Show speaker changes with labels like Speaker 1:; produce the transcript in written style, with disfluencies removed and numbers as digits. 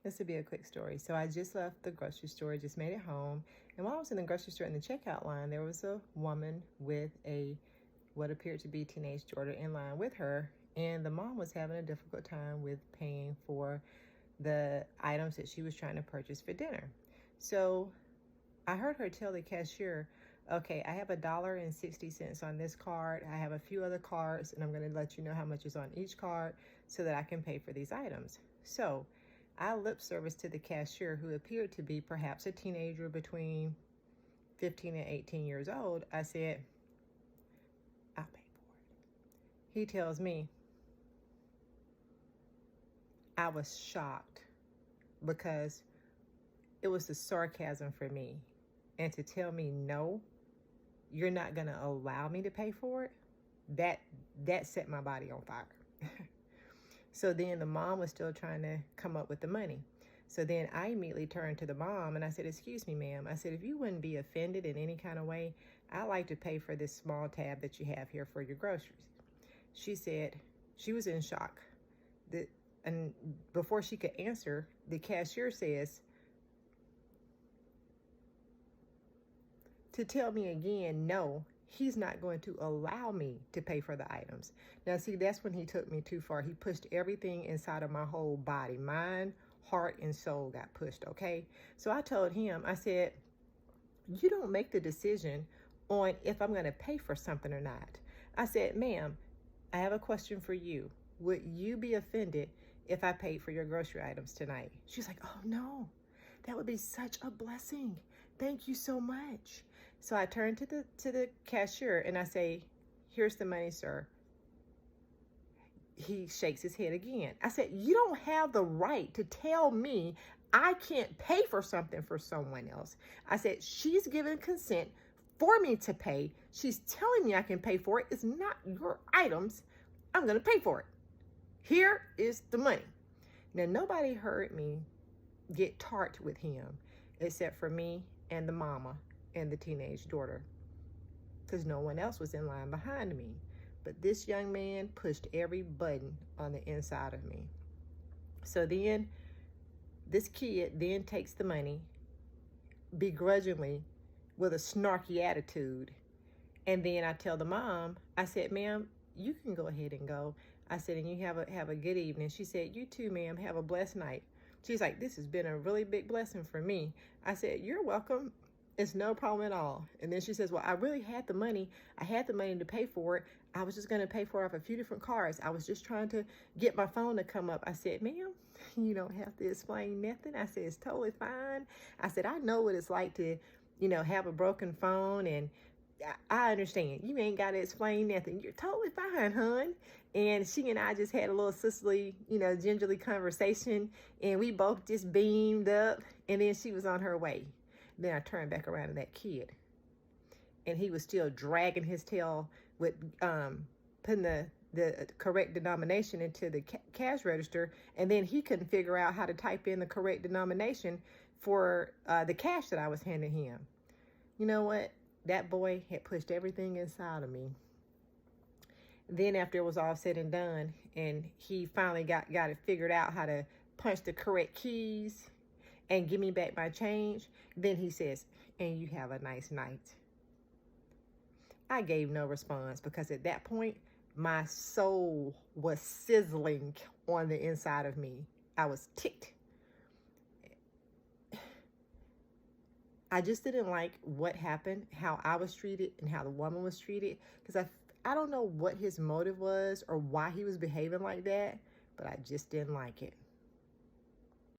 Speaker 1: This would be a quick story. So I just left the grocery store, just made it home. And while I was in the grocery store in the checkout line, there was a woman with what appeared to be teenage daughter in line with her. And the mom was having a difficult time with paying for the items that she was trying to purchase for dinner. So I heard her tell the cashier, okay, I have $1.60 on this card. I have a few other cards, and I'm going to let you know how much is on each card so that I can pay for these items. So I lip service to the cashier, who appeared to be perhaps a teenager between 15 and 18 years old. I said, I'll pay for it. He tells me, I was shocked because it was the sarcasm for me. And to tell me, no, you're not going to allow me to pay for it, that set my body on fire. So then the mom was still trying to come up with the money. So then I immediately turned to the mom and I said, excuse me, ma'am. I said, if you wouldn't be offended in any kind of way, I'd like to pay for this small tab that you have here for your groceries. She said she was in shock. And before she could answer, the cashier says, to tell me again, no, he's not going to allow me to pay for the items. Now, see, that's when he took me too far. He pushed everything inside of my whole body. Mind, heart, and soul got pushed, okay? So I told him, I said, you don't make the decision on if I'm going to pay for something or not. I said, ma'am, I have a question for you. Would you be offended if I paid for your grocery items tonight? She's like, oh, no. That would be such a blessing. Thank you so much. So I turned to the cashier and I say, here's the money, sir. He shakes his head again. I said, you don't have the right to tell me I can't pay for something for someone else. I said, she's given consent for me to pay. She's telling me I can pay for it. It's not your items. I'm going to pay for it. Here is the money. Now, nobody heard me get tart with him except for me and the mama and the teenage daughter, because no one else was in line behind me. But this young man pushed every button on the inside of me. So then this kid then takes the money begrudgingly with a snarky attitude. And then I tell the mom, I said, ma'am, you can go ahead and go. I said, and you have a good evening. She said, you too, ma'am, have a blessed night. She's like, this has been a really big blessing for me. I said, you're welcome. It's no problem at all. And then she says, well, I really had the money. I had the money to pay for it. I was just going to pay for it off a few different cards. I was just trying to get my phone to come up. I said, ma'am, you don't have to explain nothing. I said, it's totally fine. I said, I know what it's like to, have a broken phone, and I understand. You ain't got to explain nothing. You're totally fine, hon. And she and I just had a little sisterly, gingerly conversation, and we both just beamed up, and then she was on her way. Then I turned back around to that kid, and he was still dragging his tail with putting the correct denomination into the cash register, and then he couldn't figure out how to type in the correct denomination for the cash that I was handing him. You know what? That boy had pushed everything inside of me. Then after it was all said and done, and he finally got it figured out how to punch the correct keys and give me back my change, then he says, and you have a nice night. I gave no response because at that point, my soul was sizzling on the inside of me. I was ticked. I just didn't like what happened, how I was treated and how the woman was treated, because I don't know what his motive was or why he was behaving like that, but I just didn't like it.